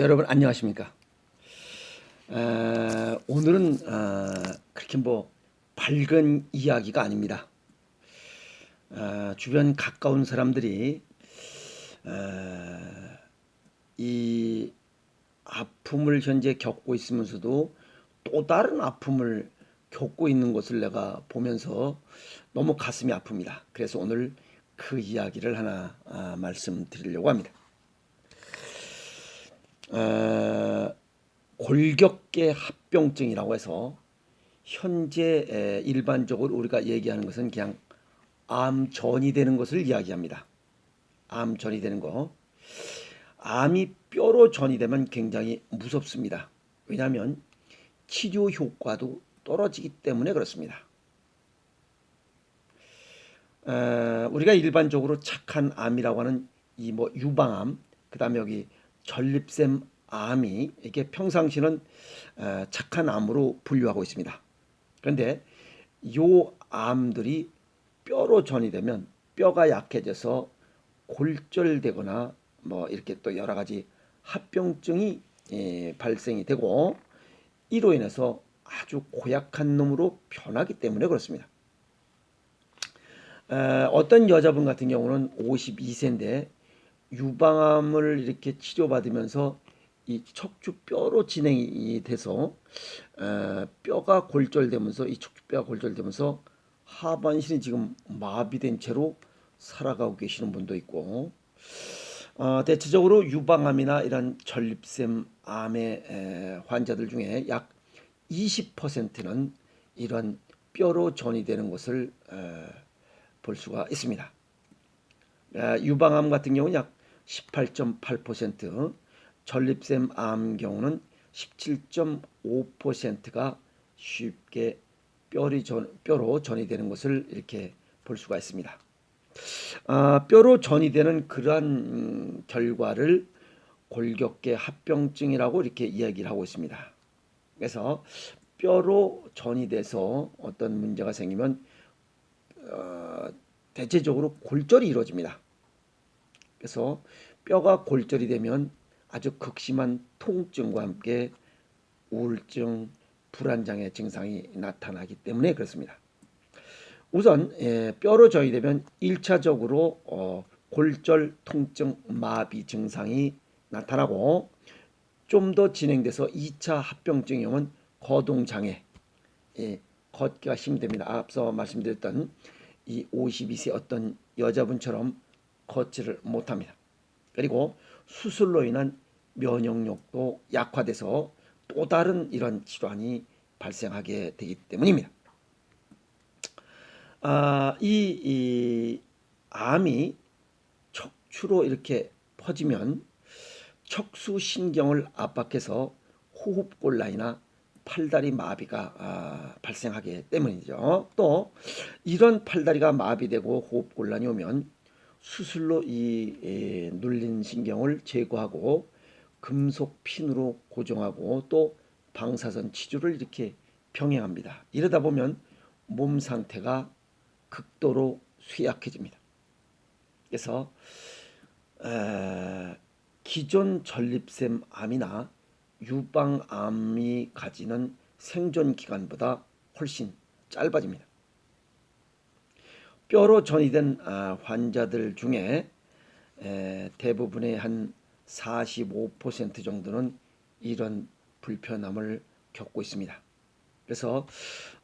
여러분 안녕하십니까? 오늘은 그렇게 밝은 이야기가 아닙니다. 주변 가까운 사람들이 이 아픔을 현재 겪고 있으면서도 또 다른 아픔을 겪고 있는 것을 내가 보면서 너무 가슴이 아픕니다. 그래서 오늘 그 이야기를 하나 말씀드리려고 합니다. 골격계 합병증이라고 해서 현재 일반적으로 우리가 얘기하는 것은 그냥 암전이 되는 것을 이야기합니다. 암전이 되는 거. 암이 뼈로 전이 되면 굉장히 무섭습니다. 왜냐하면 치료 효과도 떨어지기 때문에 그렇습니다. 우리가 일반적으로 착한 암이라고 하는 이 유방암, 그 다음에 여기 전립腺 암이 이게 평상시는 착한 암으로 분류하고 있습니다. 그런데 요 암들이 뼈로 전이 되면 뼈가 약해져서 골절되거나 이렇게 또 여러 가지 합병증이 발생이 되고 이로 인해서 아주 고약한 놈으로 변하기 때문에 그렇습니다. 어떤 여자분 같은 경우는 52세인데 유방암을 이렇게 치료받으면서 이 척추뼈로 진행이 돼서 뼈가 골절되면서 이 척추뼈가 골절되면서 하반신이 지금 마비된 채로 살아가고 계시는 분도 있고 대체적으로 유방암이나 이런 전립腺 암의 환자들 중에 약 20%는 이런 뼈로 전이되는 것을 볼 수가 있습니다. 유방암 같은 경우는 약 18.8%, 전립腺 암 경우는 17.5%가 쉽게 뼈로 전이되는 것을 이렇게 볼 수가 있습니다. 뼈로 전이되는 그러한 결과를 골격계 합병증이라고 이렇게 이야기를 하고 있습니다. 그래서 뼈로 전이돼서 어떤 문제가 생기면 대체적으로 골절이 이루어집니다. 그래서 뼈가 골절이 되면 아주 극심한 통증과 함께 우울증, 불안장애 증상이 나타나기 때문에 그렇습니다. 우선 뼈로 전이되면 1차적으로 골절, 통증, 마비 증상이 나타나고 좀 더 진행돼서 2차 합병증이 오면 거동장애, 걷기가 힘듭니다. 앞서 말씀드렸던 이 52세 어떤 여자분처럼 걷지를 못합니다. 그리고 수술로 인한 면역력도 약화돼서 또 다른 이런 질환이 발생하게 되기 때문입니다. 이 암이 척추로 이렇게 퍼지면 척수신경을 압박해서 호흡곤란이나 팔다리 마비가 발생하기 때문이죠. 또 이런 팔다리가 마비되고 호흡곤란이 오면 수술로 이 눌린 신경을 제거하고 금속 핀으로 고정하고 또 방사선 치료를 이렇게 병행합니다. 이러다 보면 몸 상태가 극도로 쇠약해집니다. 그래서 기존 전립腺 암이나 유방암이 가지는 생존 기간보다 훨씬 짧아집니다. 뼈로 전이된 환자들 중에 대부분의 한 45% 정도는 이런 불편함을 겪고 있습니다. 그래서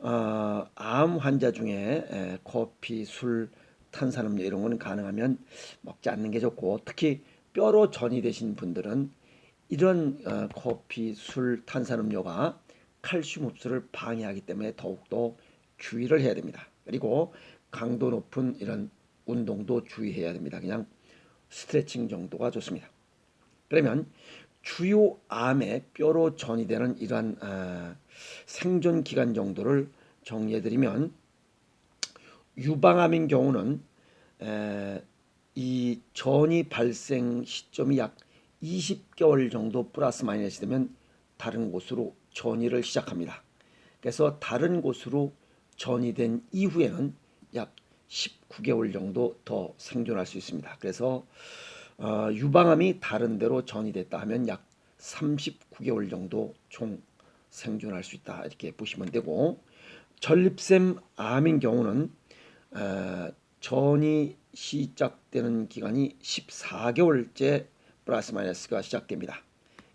암 환자 중에 커피, 술, 탄산음료 이런 거는 가능하면 먹지 않는 게 좋고 특히 뼈로 전이되신 분들은 이런 커피, 술, 탄산음료가 칼슘 흡수를 방해하기 때문에 더욱더 주의를 해야 됩니다. 그리고 강도 높은 이런 운동도 주의해야 됩니다. 그냥 스트레칭 정도가 좋습니다. 그러면 주요 암의 뼈로 전이되는 이러한 생존 기간 정도를 정리해드리면 유방암인 경우는 이 전이 발생 시점이 약 20개월 정도 플러스 마이너스 되면 다른 곳으로 전이를 시작합니다. 그래서 다른 곳으로 전이된 이후에는 약 19개월 정도 더 생존할 수 있습니다. 그래서 유방암이 다른 데로 전이됐다 하면 약 39개월 정도 총 생존할 수 있다 이렇게 보시면 되고, 전립샘 암인 경우는 전이 시작되는 기간이 14개월째 플러스 마이너스가 시작됩니다.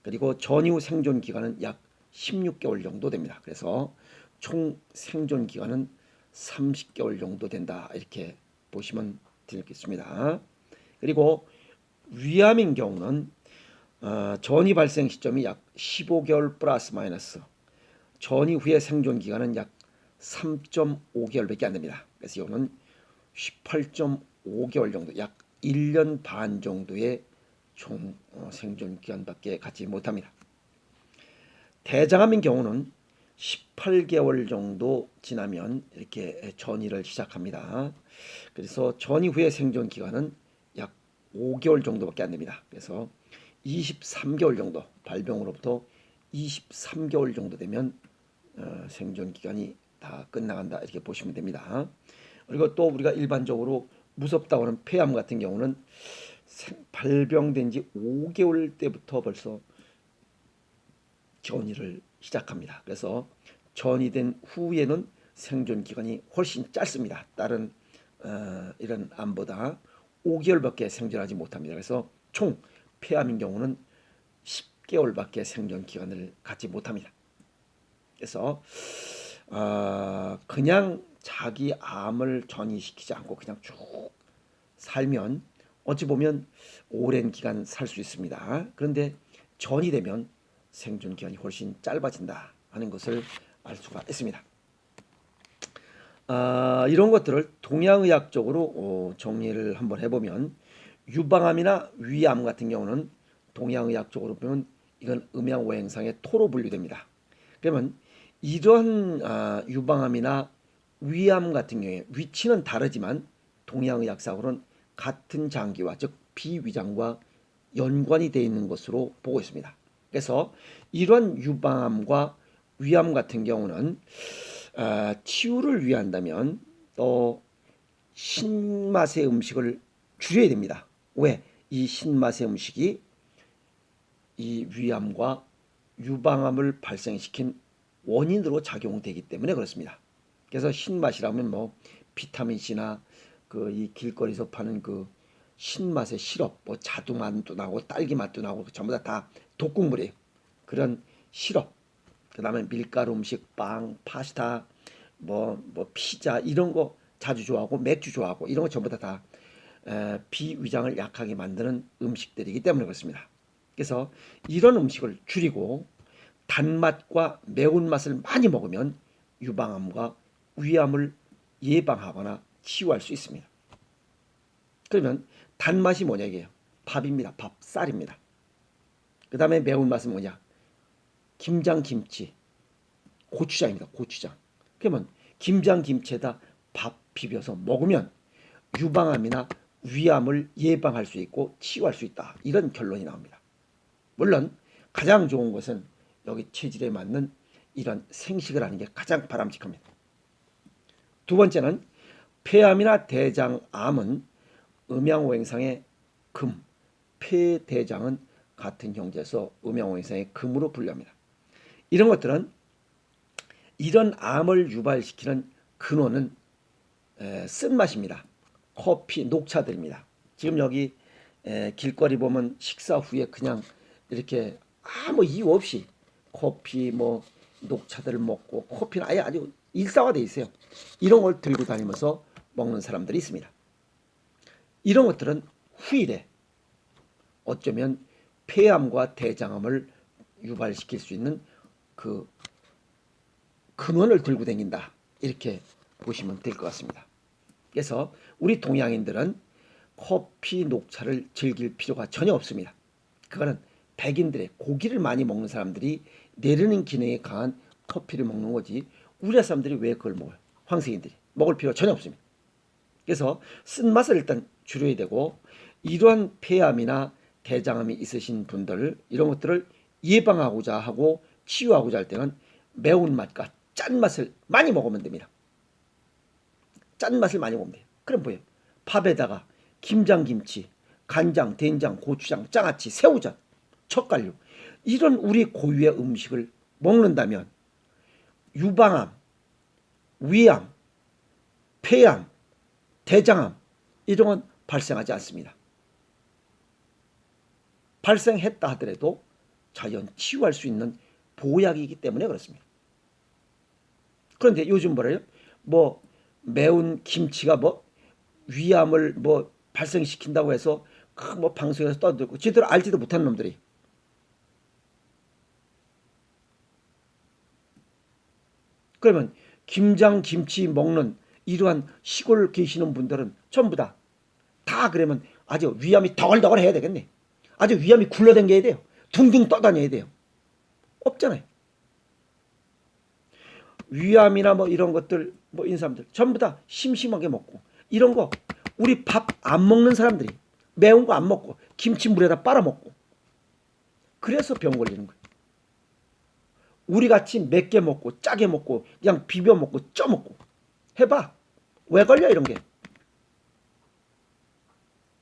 그리고 전 이후 생존 기간은 약 16개월 정도 됩니다. 그래서 총 생존 기간은 30개월 정도 된다 이렇게 보시면 되겠습니다. 그리고 위암인 경우는 전이 발생 시점이 약 15개월 플러스 마이너스, 전이 후의 생존 기간은 약 3.5개월밖에 안 됩니다. 그래서 이거는 18.5개월 정도, 약 1년 반 정도의 총 생존 기간밖에 갖지 못합니다. 대장암인 경우는 18개월 정도 지나면 이렇게 전이를 시작합니다. 그래서 전이 후의 생존 기간은 약 5개월 정도밖에 안 됩니다. 그래서 23개월 정도, 발병으로부터 23개월 정도 되면 생존 기간이 다 끝나간다 이렇게 보시면 됩니다. 그리고 또 우리가 일반적으로 무섭다고 하는 폐암 같은 경우는 발병된 지 5개월 때부터 벌써 전이를 시작합니다. 그래서 전이된 후에는 생존 기간이 훨씬 짧습니다. 다른 이런 암보다 5개월밖에 생존하지 못합니다. 그래서 총 폐암인 경우는 10개월밖에 생존 기간을 갖지 못합니다. 그래서 그냥 자기 암을 전이시키지 않고 그냥 쭉 살면 어찌 보면 오랜 기간 살 수 있습니다. 그런데 전이 되면 생존 기간이 훨씬 짧아진다 하는 것을 알 수가 있습니다. 이런 것들을 동양의학적으로 정리를 한번 해보면, 유방암이나 위암 같은 경우는 동양의학적으로 보면 이건 음양오행상의 토로 분류됩니다. 그러면 이런 유방암이나 위암 같은 경우에 위치는 다르지만 동양의학상으로는 같은 장기와, 즉 비위장과 연관이 되어 있는 것으로 보고 있습니다. 그래서 이런 유방암과 위암 같은 경우는 치유를 위한다면 또 신맛의 음식을 줄여야 됩니다. 왜? 이 신맛의 음식이 이 위암과 유방암을 발생시킨 원인으로 작용되기 때문에 그렇습니다. 그래서 신맛이라면 뭐 비타민C나 그 이 길거리에서 파는 그 신맛의 시럽, 뭐 자두 맛도 나고 딸기 맛도 나고 전부 다 독극물이에요. 그런 시럽, 그다음에 밀가루 음식, 빵, 파스타, 뭐 피자 이런 거 자주 좋아하고 맥주 좋아하고 이런 거 전부 다 비위장을 약하게 만드는 음식들이기 때문에 그렇습니다. 그래서 이런 음식을 줄이고 단맛과 매운맛을 많이 먹으면 유방암과 위암을 예방하거나 치유할 수 있습니다. 그러면 단맛이 뭐냐 이게요? 밥입니다. 밥, 쌀입니다. 그 다음에 매운맛은 뭐냐? 김장, 김치, 고추장입니다. 고추장. 그러면 김장, 김치에다 밥 비벼서 먹으면 유방암이나 위암을 예방할 수 있고 치유할 수 있다. 이런 결론이 나옵니다. 물론 가장 좋은 것은 여기 체질에 맞는 이런 생식을 하는 게 가장 바람직합니다. 두 번째는 폐암이나 대장암은 음양오행상의 금, 폐대장은 같은 형제에서 음양오행상의 금으로 분류합니다. 이런 것들은 이런 암을 유발시키는 근원은 쓴맛입니다. 커피, 녹차들입니다. 지금 여기 길거리 보면 식사 후에 그냥 이렇게 아무 이유 없이 커피, 뭐 녹차들을 먹고, 커피는 아예 아주 일상화되어 있어요. 이런 걸 들고 다니면서 먹는 사람들이 있습니다. 이런 것들은 후일에 어쩌면 폐암과 대장암을 유발시킬 수 있는 그 근원을 들고 다닌다, 이렇게 보시면 될 것 같습니다. 그래서 우리 동양인들은 커피, 녹차를 즐길 필요가 전혀 없습니다. 그거는 백인들의, 고기를 많이 먹는 사람들이 내리는 기능이 강한 커피를 먹는 거지, 우리나라 사람들이 왜 그걸 먹어요? 황색인들이 먹을 필요 전혀 없습니다. 그래서 쓴맛을 일단 줄여야 되고, 이러한 폐암이나 대장암이 있으신 분들, 이런 것들을 예방하고자 하고 치유하고자 할 때는 매운맛과 짠맛을 많이 먹으면 됩니다. 짠맛을 많이 먹으면 돼요. 그럼 뭐예요? 밥에다가 김장김치, 간장, 된장, 고추장, 장아찌, 새우젓, 젓갈류, 이런 우리 고유의 음식을 먹는다면 유방암, 위암, 폐암, 대장암 이런 건 발생하지 않습니다. 발생했다 하더라도 자연 치유할 수 있는 보약이기 때문에 그렇습니다. 그런데 요즘 뭐래요? 뭐 매운 김치가 뭐 위암을 뭐 발생시킨다고 해서 뭐 방송에서 떠들고 제대로 알지도 못하는 놈들이. 그러면 김장 김치 먹는 이러한 시골 계시는 분들은 전부 다 그러면 아주 위암이 덩얼덩얼 해야 되겠네. 아주 위암이 굴러다녀야 돼요. 둥둥 떠다녀야 돼요. 없잖아요. 위암이나 뭐 이런 것들 뭐 이 사람들 전부 다 심심하게 먹고 이런 거 우리 밥 안 먹는 사람들이 매운 거 안 먹고 김치물에다 빨아 먹고 그래서 병 걸리는 거예요. 우리 같이 맵게 먹고 짜게 먹고 그냥 비벼 먹고 쪄 먹고 해봐. 왜 걸려 이런 게.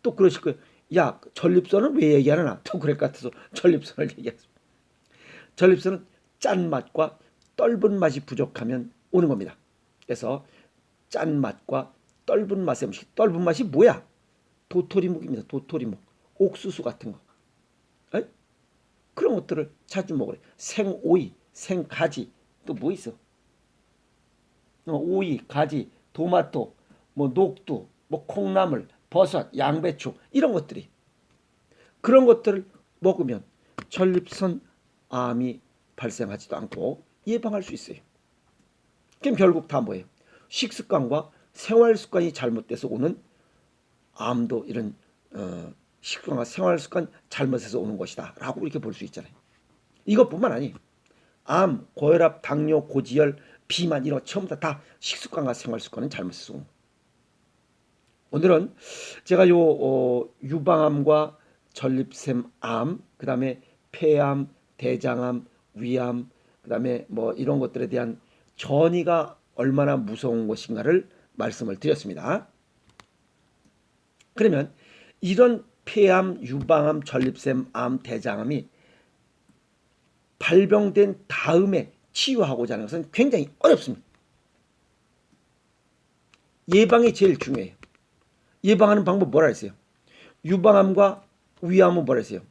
또 그러실 거예요. 야 전립선은 왜 얘기 안 하나. 또 그럴 것 같아서 전립선을 얘기했습니다. 전립선은 짠맛과 떫은 맛이 부족하면 오는 겁니다. 그래서 짠맛과 떫은 맛의 음식. 떫은 맛이 뭐야? 도토리묵입니다. 도토리묵. 옥수수 같은 거. 에? 그런 것들을 자주 먹으래. 생오이, 생가지. 또 뭐 있어? 오이, 가지, 토마토, 뭐 녹두, 뭐 콩나물, 버섯, 양배추 이런 것들이. 그런 것들을 먹으면 전립선 암이 발생하지도 않고 예방할 수 있어요. 그럼 결국 다 뭐예요? 식습관과 생활습관이 잘못돼서 오는 암도 이런 식습관과 생활습관 잘못해서 오는 것이다 라고 이렇게 볼 수 있잖아요. 이것뿐만 아니에요. 암, 고혈압, 당뇨, 고지혈, 비만 이런 거 전부 다 식습관과 생활습관은 잘못해서 오는 거예요. 오늘은 제가 유방암과 전립선암, 그 다음에 폐암, 대장암, 위암, 그 다음에 뭐 이런 것들에 대한 전이가 얼마나 무서운 것인가를 말씀을 드렸습니다. 그러면 이런 폐암, 유방암, 전립선암, 대장암이 발병된 다음에 치유하고자 하는 것은 굉장히 어렵습니다. 예방이 제일 중요해요. 예방하는 방법 뭐라 했어요? 유방암과 위암은 뭐라 했어요?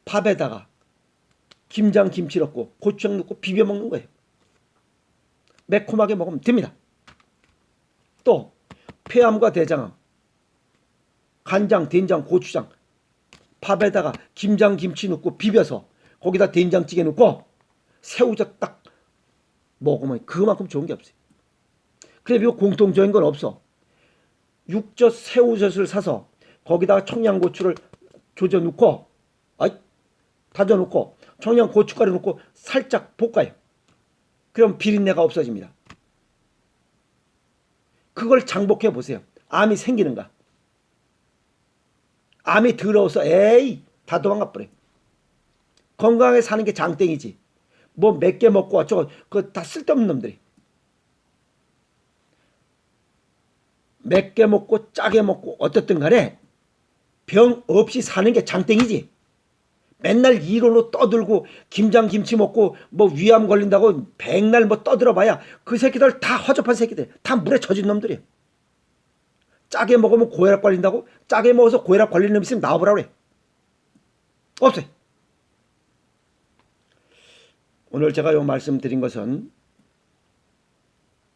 밥에다가 김장 김치 넣고 고추장 넣고 비벼 먹는 거예요. 매콤하게 먹으면 됩니다. 또 폐암과 대장암 간장, 된장, 고추장 밥에다가 김장 김치 넣고 비벼서 거기다 된장찌개 넣고 새우젓 딱 먹으면 그만큼 좋은 게 없어요. 그래 요 공통적인 건 없어. 육젓 새우젓을 사서 거기다가 청양고추를 조져 넣고 다져 넣고 청양고춧가루 넣고 살짝 볶아요. 그럼 비린내가 없어집니다. 그걸 장복해 보세요. 암이 생기는가? 암이 더러워서 에이 다 도망가 버려요. 건강하게 사는 게 장땡이지. 뭐 몇 개 먹고 어쩌고 그거 다 쓸데없는 놈들이. 맵게 먹고 짜게 먹고 어떻든 간에 병 없이 사는 게 장땡이지. 맨날 이론으로 떠들고 김장 김치 먹고 뭐 위암 걸린다고 백날 뭐 떠들어봐야 그 새끼들 다 허접한 새끼들. 다 물에 젖은 놈들이야. 짜게 먹으면 고혈압 걸린다고? 짜게 먹어서 고혈압 걸리는 놈 있으면 나와보라 그래. 없어요. 오늘 제가 요 말씀드린 것은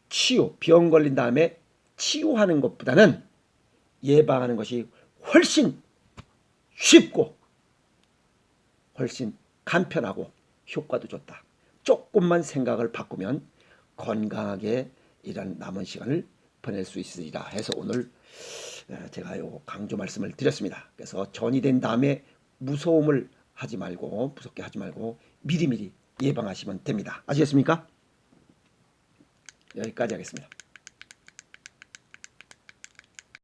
치유, 병 걸린 다음에 치유하는 것보다는 예방하는 것이 훨씬 쉽고 훨씬 간편하고 효과도 좋다. 조금만 생각을 바꾸면 건강하게 이런 남은 시간을 보낼 수 있으리라 해서 오늘 제가 요 강조 말씀을 드렸습니다. 그래서 전이 된 다음에 무서움을 하지 말고 무섭게 하지 말고 미리미리 예방하시면 됩니다. 아시겠습니까? 여기까지 하겠습니다.